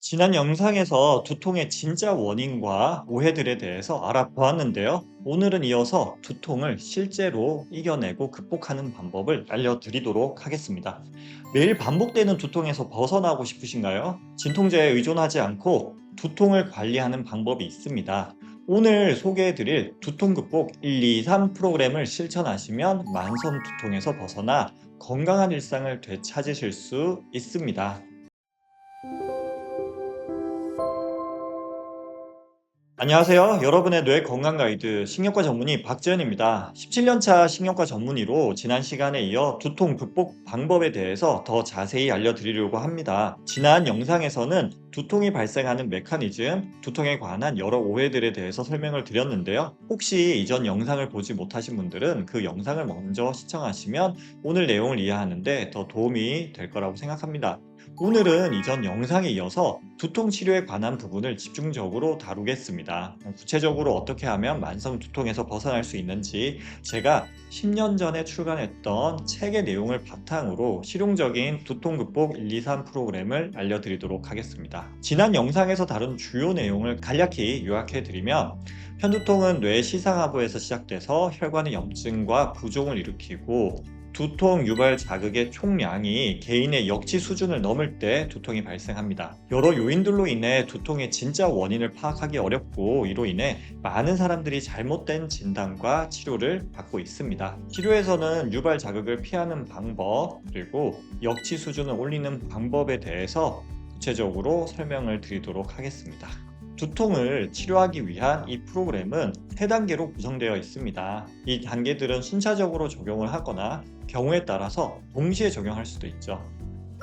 지난 영상에서 두통의 진짜 원인과 오해들에 대해서 알아보았는데요. 오늘은 이어서 두통을 실제로 이겨내고 극복하는 방법을 알려드리도록 하겠습니다. 매일 반복되는 두통에서 벗어나고 싶으신가요? 진통제에 의존하지 않고 두통을 관리하는 방법이 있습니다. 오늘 소개해드릴 두통 극복 1, 2, 3 프로그램을 실천하시면 만성 두통에서 벗어나 건강한 일상을 되찾으실 수 있습니다. 안녕하세요. 여러분의 뇌 건강 가이드 신경과 전문의 박재현입니다. 17년차 신경과 전문의로 지난 시간에 이어 두통 극복 방법에 대해서 더 자세히 알려드리려고 합니다. 지난 영상에서는 두통이 발생하는 메커니즘, 두통에 관한 여러 오해들에 대해서 설명을 드렸는데요. 혹시 이전 영상을 보지 못하신 분들은 그 영상을 먼저 시청하시면 오늘 내용을 이해하는데 더 도움이 될 거라고 생각합니다. 오늘은 이전 영상에 이어서 두통 치료에 관한 부분을 집중적으로 다루겠습니다. 구체적으로 어떻게 하면 만성 두통에서 벗어날 수 있는지 제가 10년 전에 출간했던 책의 내용을 바탕으로 실용적인 두통 극복 1, 2, 3 프로그램을 알려드리도록 하겠습니다. 지난 영상에서 다룬 주요 내용을 간략히 요약해드리면 편두통은 뇌 시상하부에서 시작돼서 혈관의 염증과 부종을 일으키고 두통 유발 자극의 총량이 개인의 역치 수준을 넘을 때 두통이 발생합니다. 여러 요인들로 인해 두통의 진짜 원인을 파악하기 어렵고 이로 인해 많은 사람들이 잘못된 진단과 치료를 받고 있습니다. 치료에서는 유발 자극을 피하는 방법 그리고 역치 수준을 올리는 방법에 대해서 구체적으로 설명을 드리도록 하겠습니다. 두통을 치료하기 위한 이 프로그램은 3단계로 구성되어 있습니다. 이 단계들은 순차적으로 적용을 하거나 경우에 따라서 동시에 적용할 수도 있죠.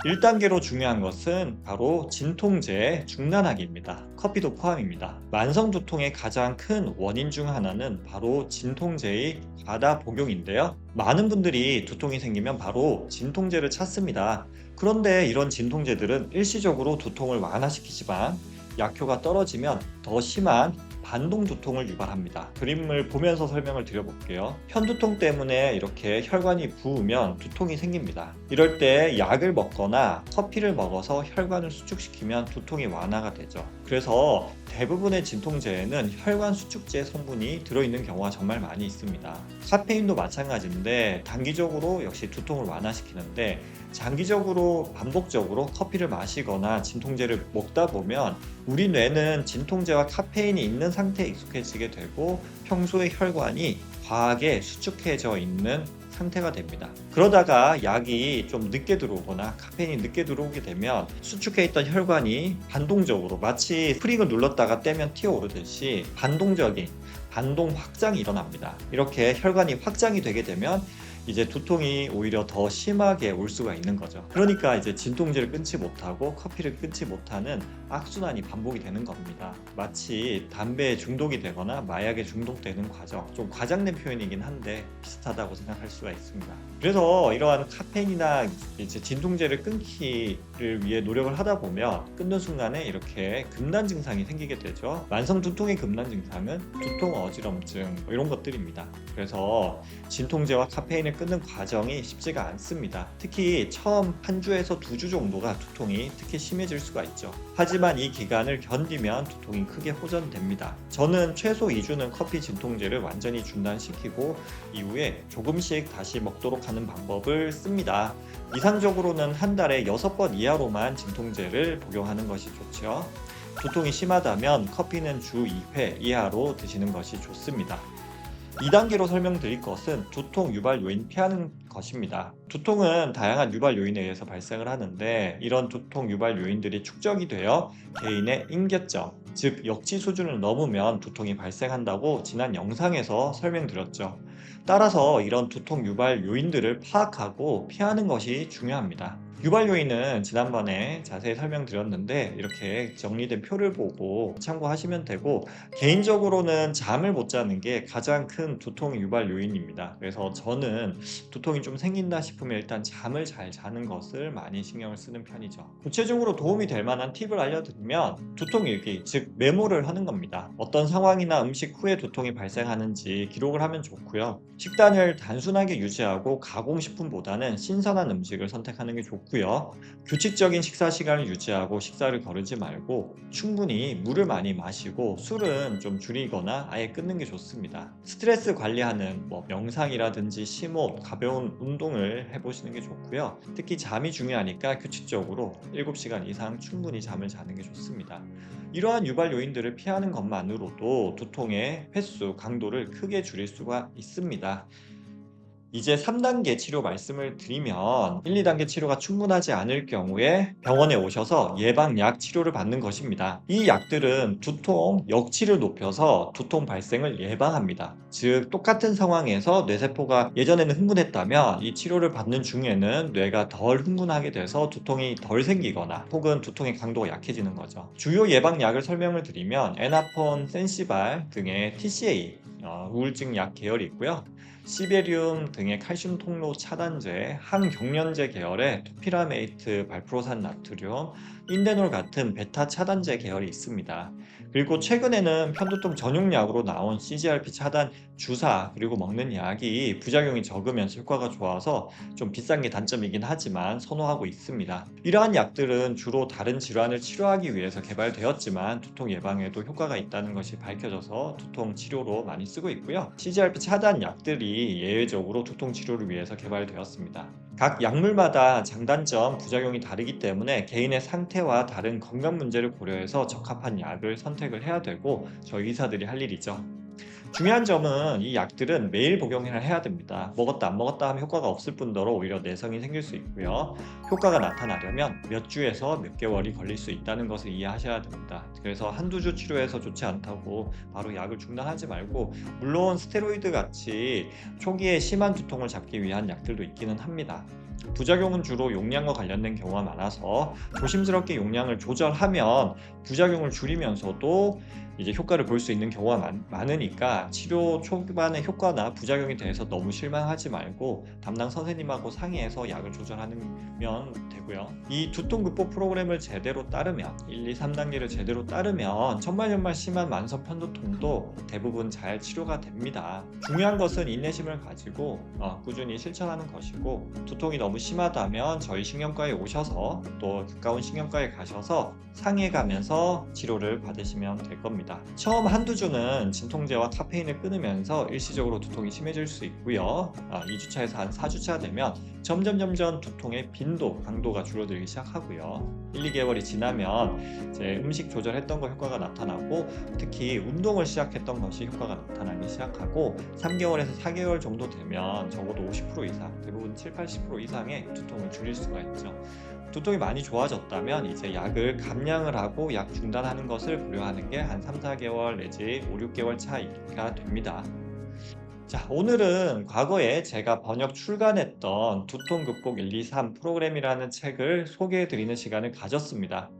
1단계로 중요한 것은 바로 진통제의 중단하기입니다. 커피도 포함입니다. 만성 두통의 가장 큰 원인 중 하나는 바로 진통제의 과다 복용인데요. 많은 분들이 두통이 생기면 바로 진통제를 찾습니다. 그런데 이런 진통제들은 일시적으로 두통을 완화시키지만 약효가 떨어지면 더 심한 반동 두통을 유발합니다. 그림을 보면서 설명을 드려볼게요. 편두통 때문에 이렇게 혈관이 부으면 두통이 생깁니다. 이럴 때 약을 먹거나 커피를 먹어서 혈관을 수축시키면 두통이 완화가 되죠. 그래서 대부분의 진통제에는 혈관 수축제 성분이 들어있는 경우가 정말 많이 있습니다. 카페인도 마찬가지인데 단기적으로 역시 두통을 완화시키는데 장기적으로 반복적으로 커피를 마시거나 진통제를 먹다 보면 우리 뇌는 진통제와 카페인이 있는 상태에 익숙해지게 되고 평소에 혈관이 과하게 수축해져 있는 상태가 됩니다. 그러다가 약이 좀 늦게 들어오거나 카페인이 늦게 들어오게 되면 수축해 있던 혈관이 반동적으로 마치 스프링을 눌렀다가 떼면 튀어오르듯이 반동적인 반동 확장이 일어납니다. 이렇게 혈관이 확장이 되게 되면 이제 두통이 오히려 더 심하게 올 수가 있는 거죠. 그러니까 이제 진통제를 끊지 못하고 커피를 끊지 못하는 악순환이 반복이 되는 겁니다. 마치 담배에 중독이 되거나 마약에 중독되는 과정, 좀 과장된 표현이긴 한데 비슷하다고 생각할 수가 있습니다. 그래서 이러한 카페인이나 이제 진통제를 끊기를 위해 노력을 하다 보면 끊는 순간에 이렇게 금단 증상이 생기게 되죠. 만성 두통의 금단 증상은 두통, 어지럼증 이런 것들입니다. 그래서 진통제와 카페인을 끊는 과정이 쉽지가 않습니다. 특히 처음 한 주에서 2주 정도가 두통이 특히 심해질 수가 있죠. 하지만 이 기간을 견디면 두통이 크게 호전됩니다. 저는 최소 2주는 커피 진통제를 완전히 중단시키고 이후에 조금씩 다시 먹도록 하는 방법을 씁니다. 이상적으로는 한 달에 6번 이하로만 진통제를 복용하는 것이 좋죠. 두통이 심하다면 커피는 주 2회 이하로 드시는 것이 좋습니다. 2단계로 설명드릴 것은 두통 유발 요인 피하는 것입니다. 두통은 다양한 유발 요인에 의해서 발생을 하는데 이런 두통 유발 요인들이 축적이 되어 개인의 임계점, 즉 역치 수준을 넘으면 두통이 발생한다고 지난 영상에서 설명드렸죠. 따라서 이런 두통 유발 요인들을 파악하고 피하는 것이 중요합니다. 유발 요인은 지난번에 자세히 설명드렸는데 이렇게 정리된 표를 보고 참고하시면 되고 개인적으로는 잠을 못 자는 게 가장 큰 두통 유발 요인입니다. 그래서 저는 두통이 좀 생긴다 싶으면 일단 잠을 잘 자는 것을 많이 신경을 쓰는 편이죠. 구체적으로 도움이 될 만한 팁을 알려드리면 두통 일기, 즉 메모를 하는 겁니다. 어떤 상황이나 음식 후에 두통이 발생하는지 기록을 하면 좋고요. 식단을 단순하게 유지하고 가공식품보다는 신선한 음식을 선택하는 게 좋고 좋고요. 규칙적인 식사 시간을 유지하고 식사를 거르지 말고 충분히 물을 많이 마시고 술은 좀 줄이거나 아예 끊는 게 좋습니다. 스트레스 관리하는 명상이라든지 심호흡, 가벼운 운동을 해보시는 게 좋고요. 특히 잠이 중요하니까 규칙적으로 7시간 이상 충분히 잠을 자는 게 좋습니다. 이러한 유발 요인들을 피하는 것만으로도 두통의 횟수, 강도를 크게 줄일 수가 있습니다. 이제 3단계 치료 말씀을 드리면 1, 2단계 치료가 충분하지 않을 경우에 병원에 오셔서 예방약 치료를 받는 것입니다. 이 약들은 두통 역치를 높여서 두통 발생을 예방합니다. 즉 똑같은 상황에서 뇌세포가 예전에는 흥분했다면 이 치료를 받는 중에는 뇌가 덜 흥분하게 돼서 두통이 덜 생기거나 혹은 두통의 강도가 약해지는 거죠. 주요 예방약을 설명을 드리면 에나폰, 센시발 등의 TCA 우울증 약 계열이 있고요. 시베리움 등의 칼슘 통로 차단제, 항경련제 계열의 토피라메이트, 발프로산 나트륨, 인데놀 같은 베타 차단제 계열이 있습니다. 그리고 최근에는 편두통 전용약으로 나온 CGRP 차단 주사 그리고 먹는 약이 부작용이 적으면서 효과가 좋아서 좀 비싼 게 단점이긴 하지만 선호하고 있습니다. 이러한 약들은 주로 다른 질환을 치료하기 위해서 개발되었지만 두통 예방에도 효과가 있다는 것이 밝혀져서 두통 치료로 많이 쓰고 있고요. CGRP 차단 약들이 예외적으로 두통 치료를 위해서 개발되었습니다. 각 약물마다 장단점, 부작용이 다르기 때문에 개인의 상태와 다른 건강 문제를 고려해서 적합한 약을 선택을 해야 되고 저희 의사들이 할 일이죠. 중요한 점은 이 약들은 매일 복용을 해야 됩니다. 먹었다 안 먹었다 하면 효과가 없을 뿐더러 오히려 내성이 생길 수 있고요. 효과가 나타나려면 몇 주에서 몇 개월이 걸릴 수 있다는 것을 이해하셔야 됩니다. 그래서 한두 주 치료해서 좋지 않다고 바로 약을 중단하지 말고, 물론 스테로이드 같이 초기에 심한 두통을 잡기 위한 약들도 있기는 합니다. 부작용은 주로 용량과 관련된 경우가 많아서 조심스럽게 용량을 조절하면 부작용을 줄이면서도 이제 효과를 볼 수 있는 경우가 많으니까 치료 초반의 효과나 부작용에 대해서 너무 실망하지 말고 담당 선생님하고 상의해서 약을 조절하면 되고요. 이 두통 극복 프로그램을 제대로 따르면 1, 2, 3단계를 제대로 따르면 천말연말 심한 만성 편두통도 대부분 잘 치료가 됩니다. 중요한 것은 인내심을 가지고 꾸준히 실천하는 것이고, 두통이 너무 심하다면 저희 신경과에 오셔서 또 가까운 신경과에 가셔서 상의해 가면서 치료를 받으시면 될 겁니다. 처음 한두 주는 진통제와 카페인을 끊으면서 일시적으로 두통이 심해질 수 있고요. 2주차에서 한 4주차 되면 점점 두통의 빈도, 강도가 줄어들기 시작하고요. 1, 2개월이 지나면 이제 음식 조절했던 거 효과가 나타나고, 특히 운동을 시작했던 것이 효과가 나타나기 시작하고, 3개월에서 4개월 정도 되면 적어도 50% 이상, 대부분 7, 80% 이상의 두통을 줄일 수가 있죠. 두통이 많이 좋아졌다면 이제 약을 감량을 하고 약 중단하는 것을 고려하는 게 한 3, 4개월 내지 5, 6개월 차이가 됩니다. 자, 오늘은 과거에 제가 번역 출간했던 두통 극복 1, 2, 3 프로그램이라는 책을 소개해 드리는 시간을 가졌습니다.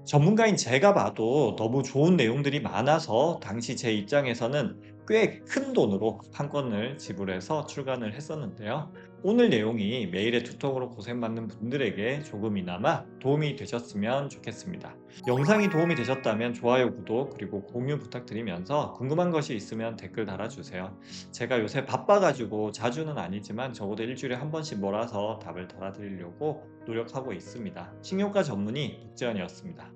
전문가인 제가 봐도 너무 좋은 내용들이 많아서 당시 제 입장에서는 꽤 큰 돈으로 판권을 지불해서 출간을 했었는데요. 오늘 내용이 매일의 두통으로 고생받는 분들에게 조금이나마 도움이 되셨으면 좋겠습니다. 영상이 도움이 되셨다면 좋아요, 구독, 그리고 공유 부탁드리면서 궁금한 것이 있으면 댓글 달아주세요. 제가 요새 바빠가지고 자주는 아니지만 적어도 일주일에 한 번씩 몰아서 답을 달아드리려고 노력하고 있습니다. 신경과 전문의 박재현이었습니다.